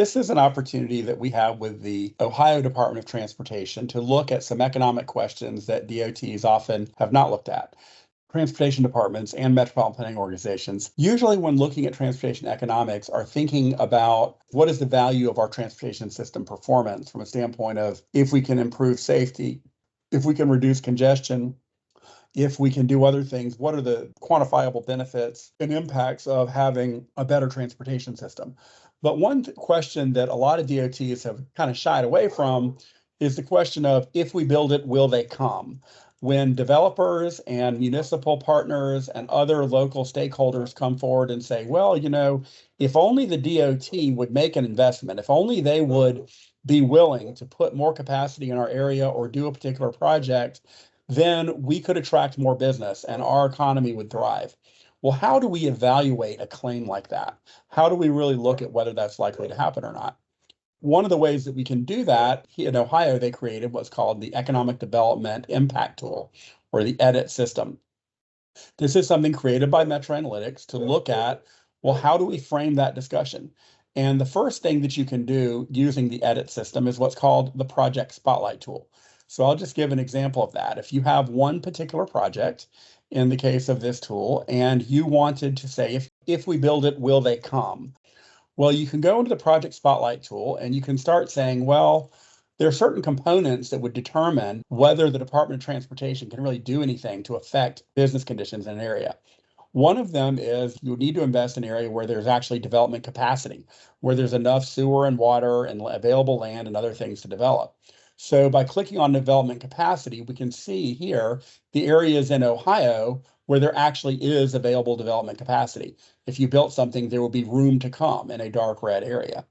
This is an opportunity that we have with the Ohio Department of Transportation to look at some economic questions that DOTs often have not looked at. Transportation departments and metropolitan planning organizations, usually when looking at transportation economics, are thinking about what is the value of our transportation system performance from a standpoint of if we can improve safety, if we can reduce congestion, if we can do other things, what are the quantifiable benefits and impacts of having a better transportation system? But one question that a lot of DOTs have kind of shied away from is the question of if we build it, will they come? When developers and municipal partners and other local stakeholders come forward and say, well, if only the DOT would make an investment, if only they would be willing to put more capacity in our area or do a particular project, then we could attract more business and our economy would thrive. Well, how do we evaluate a claim like that? How do we really look at whether that's likely to happen or not? One of the ways that we can do that, in Ohio, they created what's called the Economic Development Impact Tool, or the EDIT system. This is something created by Metro Analytics to look at, well, how do we frame that discussion? And the first thing that you can do using the EDIT system is what's called the Project Spotlight tool. So I'll just give an example of that. If you have one particular project, in the case of this tool, and you wanted to say, if we build it, will they come? Well, you can go into the Project Spotlight tool and you can start saying, well, there are certain components that would determine whether the Department of Transportation can really do anything to affect business conditions in an area. One of them is you need to invest in an area where there's actually development capacity, where there's enough sewer and water and available land and other things to develop. So by clicking on development capacity, we can see here the areas in Ohio where there actually is available development capacity. If you built something, there will be room to come in a dark red area.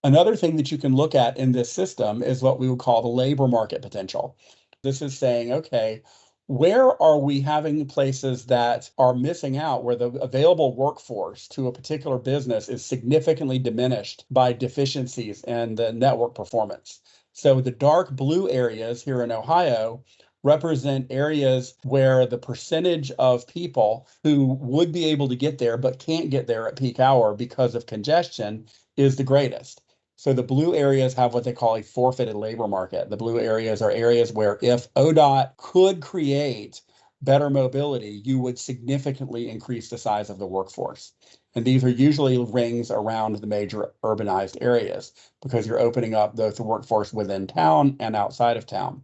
Another thing that you can look at in this system is what we would call the labor market potential. This is saying, okay, where are we having places that are missing out where the available workforce to a particular business is significantly diminished by deficiencies in the network performance? So the dark blue areas here in Ohio represent areas where the percentage of people who would be able to get there but can't get there at peak hour because of congestion is the greatest. So the blue areas have what they call a forfeited labor market. The blue areas are areas where if ODOT could create better mobility, you would significantly increase the size of the workforce. And these are usually rings around the major urbanized areas because you're opening up both the workforce within town and outside of town.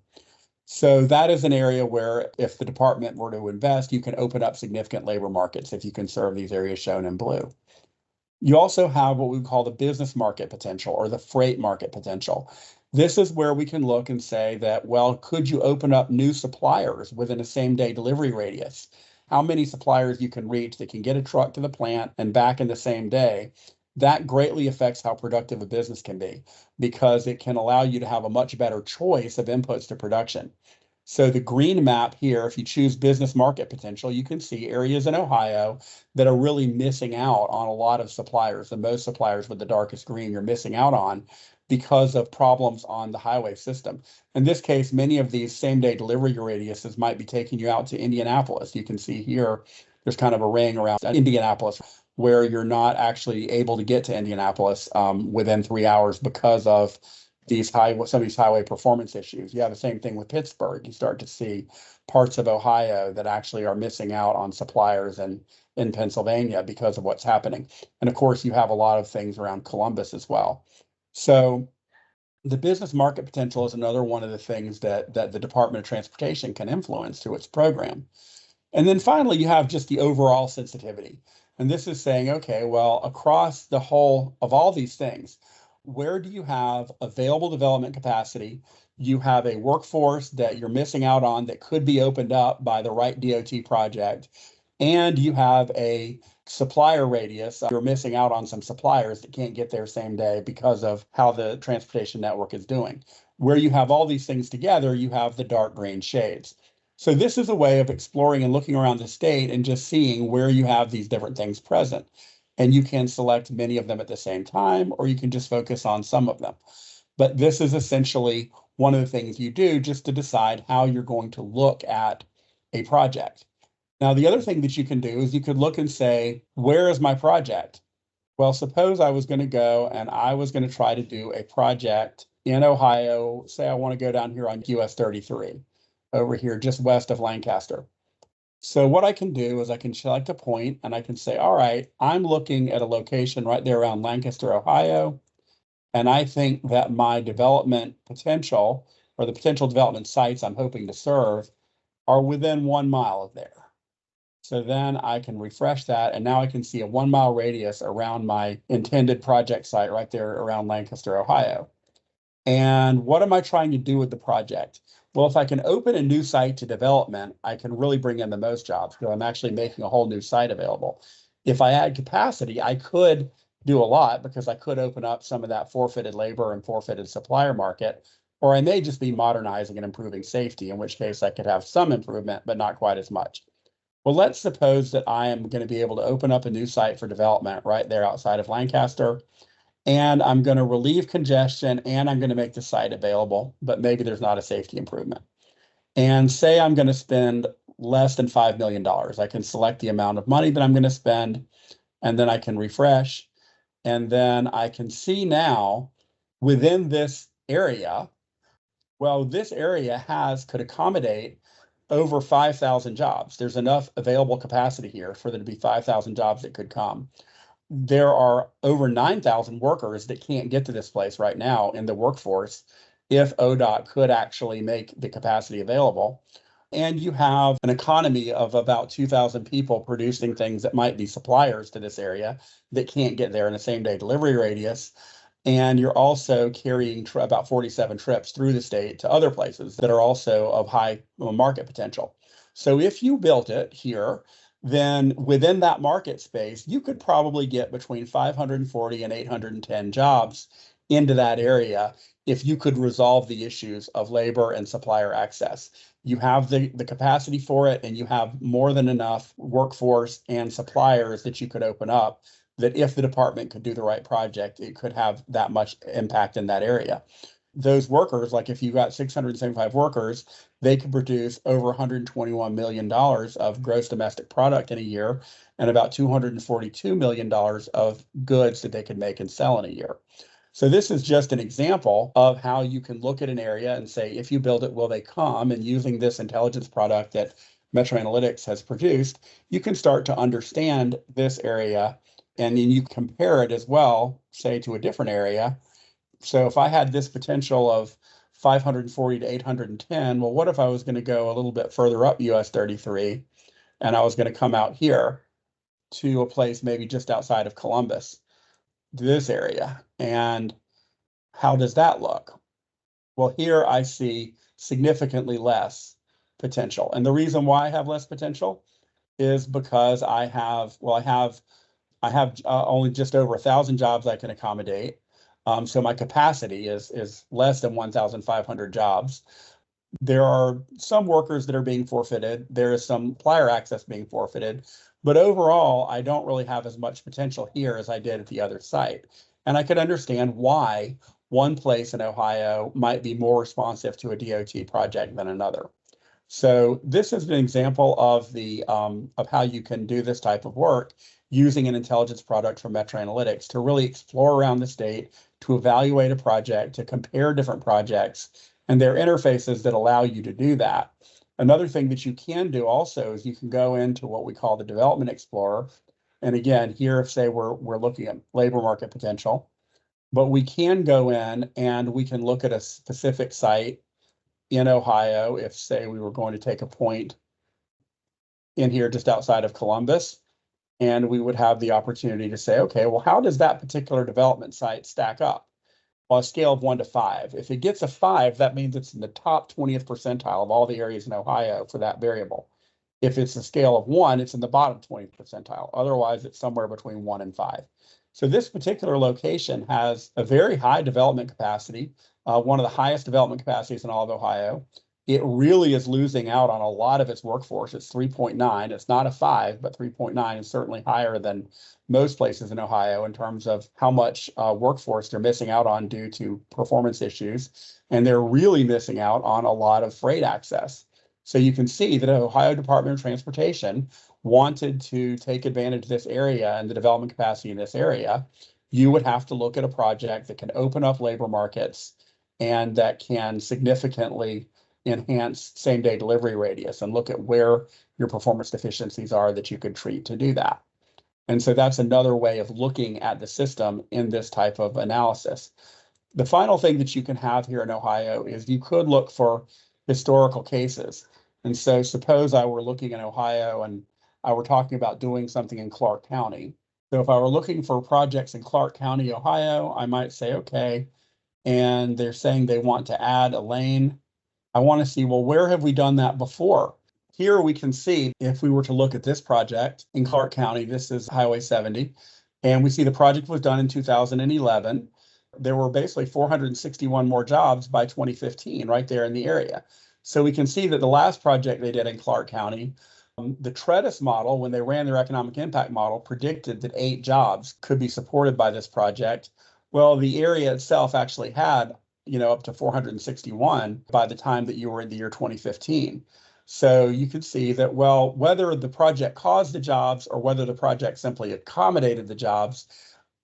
So that is an area where if the department were to invest, you can open up significant labor markets if you can serve these areas shown in blue. You also have what we call the business market potential or the freight market potential. This is where we can look and say that, well, could you open up new suppliers within a same-day delivery radius? How many suppliers you can reach that can get a truck to the plant and back in the same day? That greatly affects how productive a business can be because it can allow you to have a much better choice of inputs to production. So the green map here, if you choose business market potential, you can see areas in Ohio that are really missing out on a lot of suppliers. The most suppliers with the darkest green you're missing out on because of problems on the highway system. In this case, many of these same-day delivery radiuses might be taking you out to Indianapolis. You can see here, there's kind of a ring around Indianapolis where you're not actually able to get to Indianapolis within 3 hours because of some of these highway performance issues. You have the same thing with Pittsburgh. You start to see parts of Ohio that actually are missing out on suppliers in Pennsylvania because of what's happening. And of course, you have a lot of things around Columbus as well. So the business market potential is another one of the things that the Department of Transportation can influence through its program. And then finally, you have just the overall sensitivity. And this is saying, okay, well, across the whole of all these things, where do you have available development capacity? You have a workforce that you're missing out on that could be opened up by the right DOT project. And you have a supplier radius. You're missing out on some suppliers that can't get there same day because of how the transportation network is doing. Where you have all these things together, you have the dark green shades. So this is a way of exploring and looking around the state and just seeing where you have these different things present. And you can select many of them at the same time, or you can just focus on some of them. But this is essentially one of the things you do just to decide how you're going to look at a project. Now, the other thing that you can do is you could look and say, where is my project? Well, suppose I was going to go and I was going to try to do a project in Ohio. Say I want to go down here on US 33, over here just west of Lancaster. So what I can do is I can select a point and I can say, all right, I'm looking at a location right there around Lancaster, Ohio. And I think that my development potential, or the potential development sites I'm hoping to serve, are within 1 mile of there. So then I can refresh that, and now I can see a 1 mile radius around my intended project site right there around Lancaster, Ohio. And what am I trying to do with the project? Well, if I can open a new site to development, I can really bring in the most jobs because I'm actually making a whole new site available. If I add capacity, I could do a lot because I could open up some of that forfeited labor and forfeited supplier market, or I may just be modernizing and improving safety, in which case I could have some improvement, but not quite as much. Well, let's suppose that I am going to be able to open up a new site for development right there outside of Lancaster, and I'm going to relieve congestion and I'm going to make the site available, but maybe there's not a safety improvement. And say I'm going to spend less than $5 million. I can select the amount of money that I'm going to spend, and then I can refresh, and then I can see now within this area, well, this area could accommodate over 5,000 jobs. There's enough available capacity here for there to be 5,000 jobs that could come. There are over 9,000 workers that can't get to this place right now in the workforce if ODOT could actually make the capacity available. And you have an economy of about 2,000 people producing things that might be suppliers to this area that can't get there in a same-day delivery radius. And you're also carrying about 47 trips through the state to other places that are also of high market potential. So if you built it here, then within that market space, you could probably get between 540 and 810 jobs into that area if you could resolve the issues of labor and supplier access. You have the capacity for it, and you have more than enough workforce and suppliers that you could open up, that if the department could do the right project, it could have that much impact in that area. Those workers, like if you got 675 workers, they could produce over $121 million of gross domestic product in a year and about $242 million of goods that they could make and sell in a year. So this is just an example of how you can look at an area and say, if you build it, will they come? And using this intelligence product that Metro Analytics has produced, you can start to understand this area, and then you compare it as well, say, to a different area. So if I had this potential of 540 to 810, well, what if I was going to go a little bit further up US 33 and I was going to come out here to a place maybe just outside of Columbus, this area? And how does that look? Well, here I see significantly less potential. And the reason why I have less potential is because I have only just over 1,000 jobs I can accommodate. So my capacity is less than 1,500 jobs. There are some workers that are being forfeited. There is some supplier access being forfeited. But overall, I don't really have as much potential here as I did at the other site. And I could understand why one place in Ohio might be more responsive to a DOT project than another. So this is an example of how you can do this type of work using an intelligence product from Metro Analytics to really explore around the state, to evaluate a project, to compare different projects, and their interfaces that allow you to do that. Another thing that you can do also is you can go into what we call the Development Explorer. And again, here, say we're looking at labor market potential, but we can go in and we can look at a specific site in Ohio. If, say, we were going to take a point in here just outside of Columbus, and we would have the opportunity to say, okay, well, how does that particular development site stack up on a scale of 1 to 5? If it gets a 5, that means it's in the top 20th percentile of all the areas in Ohio for that variable. If it's a scale of 1, it's in the bottom 20th percentile. Otherwise, it's somewhere between 1 and 5. So this particular location has a very high development capacity, one of the highest development capacities in all of Ohio. It really is losing out on a lot of its workforce. It's 3.9. It's not a 5, but 3.9 is certainly higher than most places in Ohio in terms of how much workforce they're missing out on due to performance issues. And they're really missing out on a lot of freight access. So you can see that Ohio Department of Transportation wanted to take advantage of this area and the development capacity in this area, you would have to look at a project that can open up labor markets and that can significantly enhance same-day delivery radius and look at where your performance deficiencies are that you could treat to do that. And so that's another way of looking at the system in this type of analysis. The final thing that you can have here in Ohio is you could look for historical cases. And so suppose I were looking in Ohio and I were talking about doing something in Clark County. So if I were looking for projects in Clark County, Ohio, I might say, okay, and they're saying they want to add a lane. I want to see, well, where have we done that before? Here we can see if we were to look at this project in Clark County, this is Highway 70, and we see the project was done in 2011. There were basically 461 more jobs by 2015 right there in the area. So we can see that the last project they did in Clark County, the Tretis model, when they ran their economic impact model, predicted that 8 jobs could be supported by this project. Well, the area itself actually had, up to 461 by the time that you were in the year 2015. So you could see that, well, whether the project caused the jobs or whether the project simply accommodated the jobs,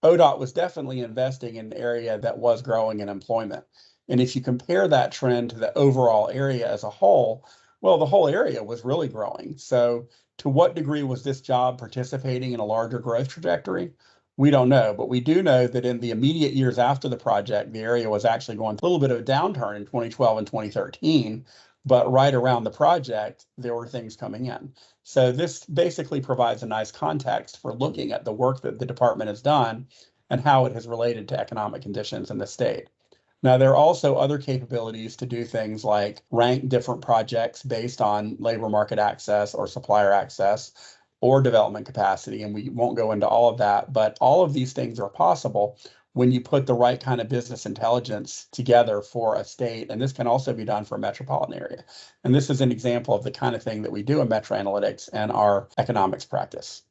ODOT was definitely investing in an area that was growing in employment. And if you compare that trend to the overall area as a whole, well, the whole area was really growing. So to what degree was this job participating in a larger growth trajectory? We don't know, but we do know that in the immediate years after the project, the area was actually going through a little bit of a downturn in 2012 and 2013. But right around the project, there were things coming in. So this basically provides a nice context for looking at the work that the department has done and how it has related to economic conditions in the state. Now, there are also other capabilities to do things like rank different projects based on labor market access or supplier access or development capacity, and we won't go into all of that, but all of these things are possible when you put the right kind of business intelligence together for a state. And this can also be done for a metropolitan area. And this is an example of the kind of thing that we do in Metro Analytics and our economics practice.